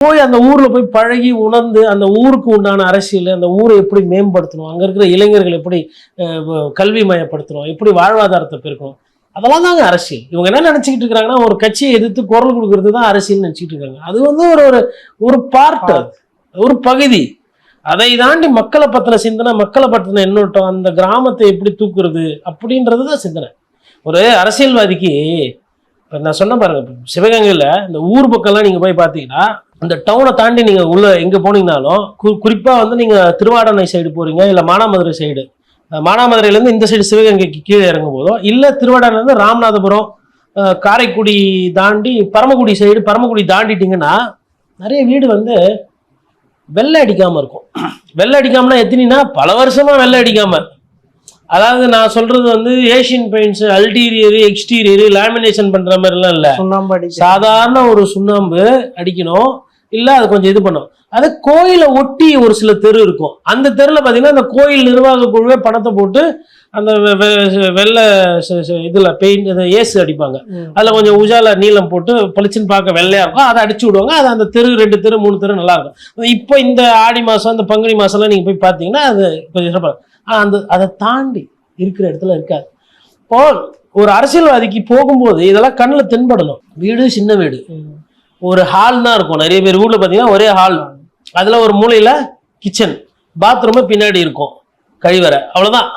போய் அந்த ஊர்ல போய் பழகி உணர்ந்து அந்த ஊருக்கு உண்டான அரசியல், அந்த ஊரை எப்படி மேம்படுத்தணும், அங்க இருக்கிற இளைஞர்கள் எப்படி கல்வி மயப்படுத்தணும், எப்படி வாழ்வாதாரத்தை பெருக்கணும், அதெல்லாம் தாங்க அரசியல். இவங்க என்ன நினைச்சுக்கிட்டு இருக்காங்கன்னா, ஒரு கட்சியை எதிர்த்து குரல் கொடுக்கறது தான் அரசியல் நினைச்சிட்டு இருக்காங்க. அது வந்து ஒரு ஒரு ஒரு பார்ட், ஒரு பகுதி. அதை தாண்டி மக்களை பத்தின சிந்தனை, மக்களை பத்தின எண்ணோட்டம், அந்த கிராமத்தை எப்படி தூக்குறது அப்படின்றது தான் சிந்தனை. ஒரு அரசியல்வாதிக்கு நான் சொன்ன பாருங்க, சிவகங்கையில இந்த ஊர் பக்கம்லாம் நீங்க போய் பார்த்தீங்கன்னா, அந்த டவுனை தாண்டி நீங்க உள்ள எங்க போனீங்கனாலும், குறிப்பா வந்து நீங்க திருவாடனை சைடு போறீங்க, இல்ல மானாமதுரை சைடு, மானாமதுரையில இருந்து இந்த சைடு சிவகங்கைக்கு கீழே இறங்கும் போதோ, இல்ல திருவாடனைல இருந்து ராமநாதபுரம், காரைக்குடி தாண்டி பரமக்குடி சைடு, பரமக்குடி தாண்டிட்டீங்கன்னா நிறைய வீடு வந்து வெள்ளை அடிக்காம இருக்கும். வெள்ளை அடிக்காமனா எத்தனைனா பல வருஷமா வெள்ளை அடிக்காம. அதாவது நான் சொல்றது வந்து Asian paints, ulterior, exterior, lamination பண்ற மாதிரிலாம் இல்ல. சாதாரண ஒரு சுண்ணாம்பு அடிக்கணும், இல்ல அது கொஞ்சம் இது பண்ணும். அது கோயிலை ஒட்டி ஒரு சில தெரு இருக்கும். அந்த தெருல பாத்தீங்கன்னா அந்த கோயில் நிர்வாக குழுவே பணத்தை போட்டு அந்த வெள்ளை இதுல பெயிண்ட் ஏசு அடிப்பாங்க. அதுல கொஞ்சம் உஜால நீளம் போட்டு பளிச்சுன்னு பார்க்க வெள்ளையா இருக்கும், அதை அடிச்சு விடுவாங்க. அது அந்த தெரு 2 தெரு 3 தெரு நல்லா இருக்கும். இப்போ இந்த ஆடி மாசம், இந்த பங்குனி மாசம் எல்லாம் நீங்க போய் பாத்தீங்கன்னா அது கொஞ்சம் சிறப்பாக. அந்த அதை தாண்டி இருக்கிற இடத்துல இருக்காது. இப்போ ஒரு அரசியல்வாதிக்கு போகும்போது இதெல்லாம் கண்ணில் தென்படணும். வீடு சின்ன வீடு, ஒரு ஹால் தான் இருக்கும். நிறைய பேர் வீட்டுல பாத்தீங்கன்னா ஒரே ஹால், அதுல ஒரு மூலையில கிச்சன், பாத்ரூம் பின்னாடி இருக்கும், கழிவறை, அவ்வளவுதான்.